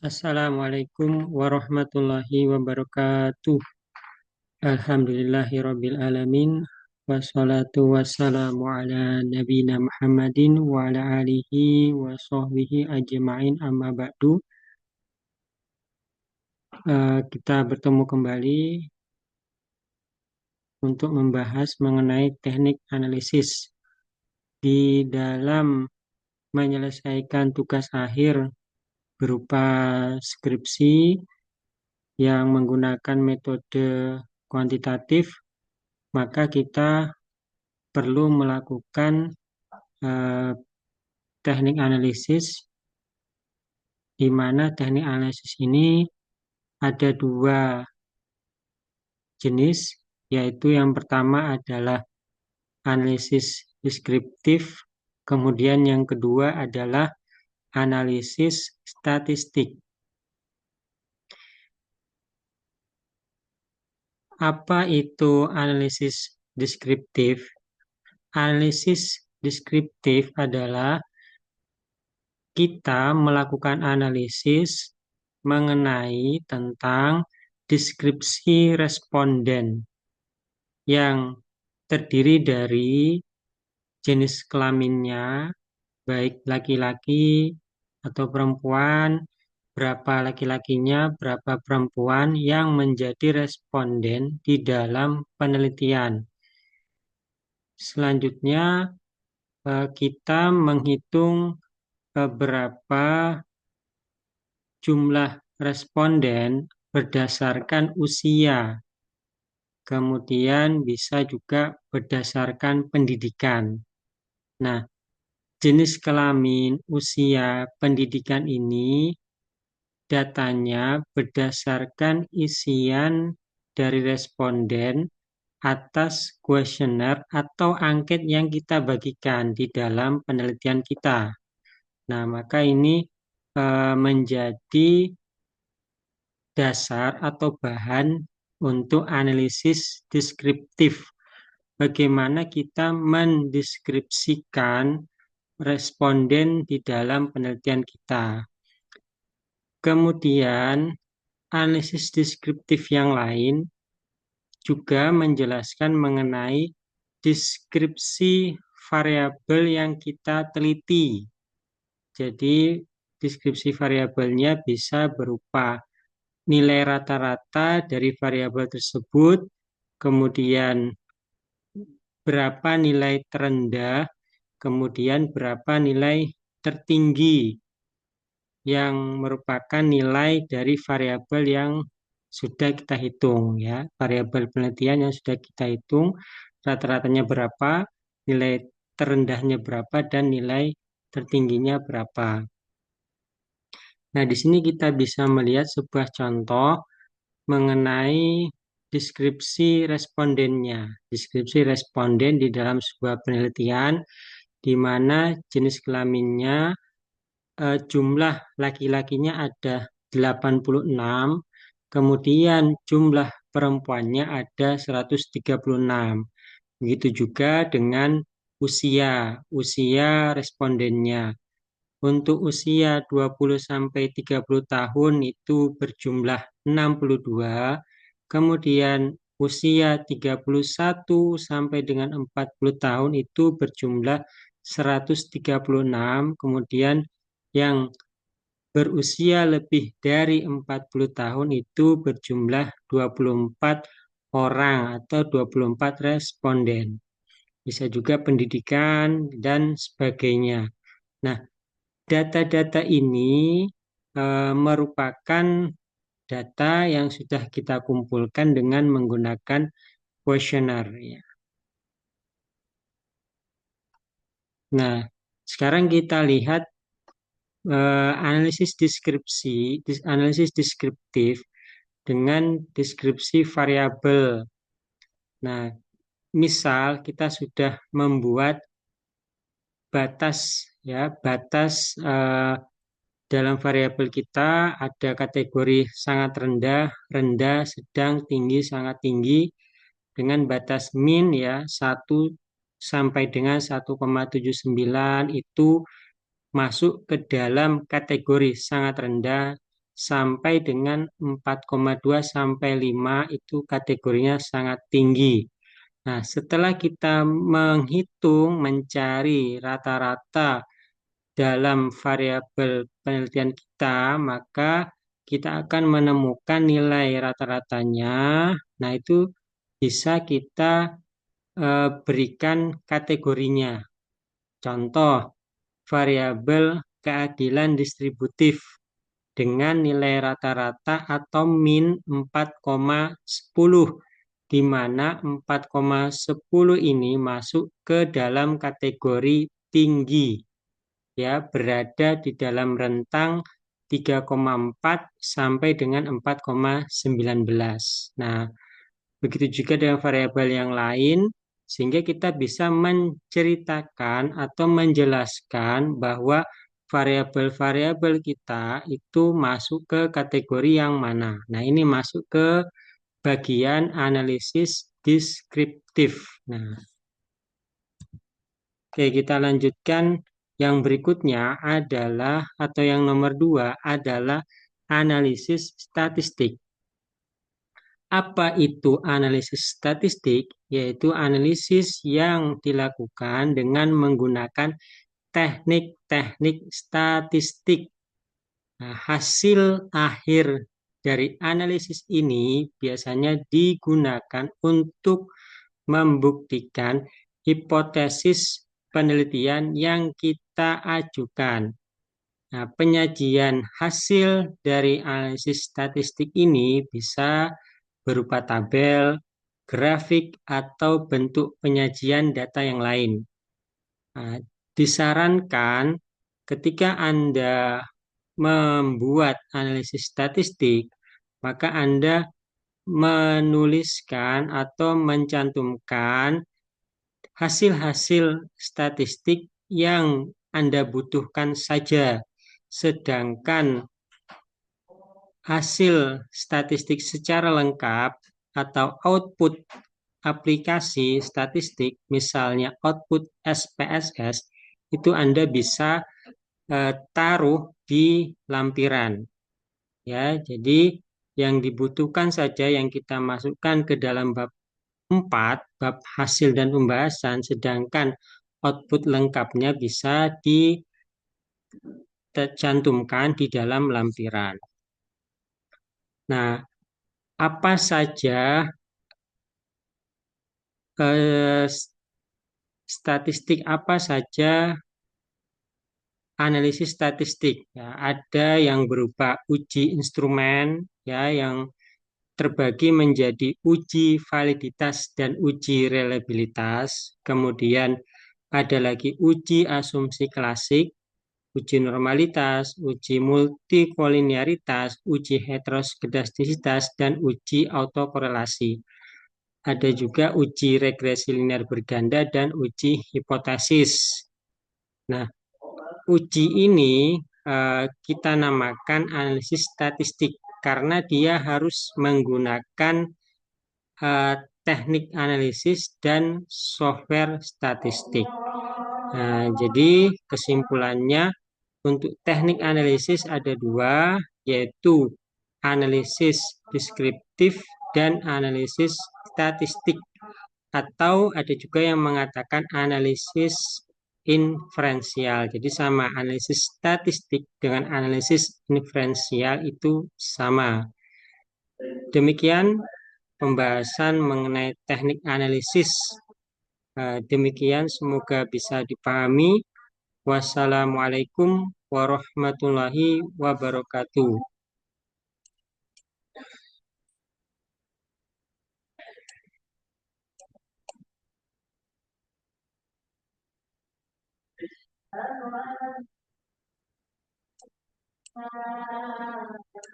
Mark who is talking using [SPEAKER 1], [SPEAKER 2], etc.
[SPEAKER 1] Assalamualaikum warahmatullahi wabarakatuh. Alhamdulillahirabbil alamin. Wassalatu wassalamu ala nabiyina Muhammadin wa ala alihi wa sahbihi ajma'in amma ba'du. Kita bertemu kembali untuk membahas mengenai teknik analisis di dalam menyelesaikan tugas akhir berupa skripsi yang menggunakan metode kuantitatif, maka kita perlu melakukan eh, teknik analisis, di mana teknik analisis ini ada dua jenis, yaitu yang pertama adalah analisis deskriptif, kemudian yang kedua adalah analisis statistik. Apa itu analisis deskriptif? Analisis deskriptif adalah kita melakukan analisis mengenai tentang deskripsi responden yang terdiri dari jenis kelaminnya, baik laki-laki atau perempuan, berapa laki-lakinya, berapa perempuan yang menjadi responden di dalam penelitian. Selanjutnya, kita menghitung berapa jumlah responden berdasarkan usia. Kemudian bisa juga berdasarkan pendidikan. Nah, jenis kelamin, usia, pendidikan ini datanya berdasarkan isian dari responden atas kuesioner atau angket yang kita bagikan di dalam penelitian kita. Nah, maka ini menjadi dasar atau bahan untuk analisis deskriptif. Bagaimana kita mendeskripsikan responden di dalam penelitian kita. Kemudian, analisis deskriptif yang lain juga menjelaskan mengenai deskripsi variabel yang kita teliti. Jadi, deskripsi variabelnya bisa berupa nilai rata-rata dari variabel tersebut, kemudian berapa nilai terendah, kemudian berapa nilai tertinggi yang merupakan nilai dari variabel yang sudah kita hitung, ya, variabel penelitian yang sudah kita hitung, rata-ratanya berapa, nilai terendahnya berapa, dan nilai tertingginya berapa. Nah, di sini kita bisa melihat sebuah contoh mengenai deskripsi respondennya. Deskripsi responden di dalam sebuah penelitian di mana jenis kelaminnya jumlah laki-lakinya ada 86, kemudian jumlah perempuannya ada 136. Begitu juga dengan usia respondennya. Untuk usia 20-30 tahun itu berjumlah 62, kemudian usia 31 sampai dengan 40 tahun itu berjumlah 136, kemudian yang berusia lebih dari 40 tahun itu berjumlah 24 orang atau 24 responden. Bisa juga pendidikan dan sebagainya. Nah, data-data ini merupakan data yang sudah kita kumpulkan dengan menggunakan kuesioner. Ya. Nah, sekarang kita lihat analisis analisis deskriptif dengan deskripsi variabel. Nah, misal kita sudah membuat batas, ya, batas dalam variabel kita ada kategori sangat rendah, rendah, sedang, tinggi, sangat tinggi dengan batas min, ya, 1 sampai dengan 1,79 itu masuk ke dalam kategori sangat rendah, sampai dengan 4,2 sampai 5 itu kategorinya sangat tinggi. Nah, setelah kita menghitung, mencari rata-rata dalam variabel penelitian kita, maka kita akan menemukan nilai rata-ratanya. Nah, itu bisa kita berikan kategorinya. Contoh, variabel keadilan distributif dengan nilai rata-rata atau min 4,10, di mana 4,10 ini masuk ke dalam kategori tinggi, ya, berada di dalam rentang 3,4 sampai dengan 4,19. Nah, begitu juga dengan variabel yang lain, sehingga kita bisa menceritakan atau menjelaskan bahwa variabel-variabel kita itu masuk ke kategori yang mana. Nah, ini masuk ke bagian analisis deskriptif. Nah, oke, kita lanjutkan. Yang berikutnya adalah, atau yang nomor 2 adalah analisis statistik. Apa itu analisis statistik? Yaitu analisis yang dilakukan dengan menggunakan teknik-teknik statistik. Nah, hasil akhir dari analisis ini biasanya digunakan untuk membuktikan hipotesis penelitian yang kita ajukan. Nah, penyajian hasil dari analisis statistik ini bisa berupa tabel, grafik, atau bentuk penyajian data yang lain. Nah, disarankan ketika Anda membuat analisis statistik, maka Anda menuliskan atau mencantumkan hasil-hasil statistik yang Anda butuhkan saja. Sedangkan hasil statistik secara lengkap atau output aplikasi statistik, misalnya output SPSS, itu Anda bisa taruh di lampiran. Ya, jadi yang dibutuhkan saja yang kita masukkan ke dalam bab 4, bab hasil dan pembahasan, sedangkan output lengkapnya bisa dicantumkan di dalam lampiran. Nah, apa saja eh, statistik apa saja analisis statistik? Ya, ada yang berupa uji instrumen, ya, yang terbagi menjadi uji validitas dan uji reliabilitas. Kemudian ada lagi uji asumsi klasik, uji normalitas, uji multikolinearitas, uji heteroskedastisitas, dan uji autokorelasi. Ada juga uji regresi linear berganda dan uji hipotesis. Nah, uji ini kita namakan analisis statistik karena dia harus menggunakan teknik analisis dan software statistik. Nah, jadi kesimpulannya untuk teknik analisis ada dua, yaitu analisis deskriptif dan analisis statistik. Atau ada juga yang mengatakan analisis inferensial. Jadi sama, analisis statistik dengan analisis inferensial itu sama. Demikian pembahasan mengenai teknik analisis. Demikian semoga bisa dipahami. Wassalamualaikum warahmatullahi wabarakatuh.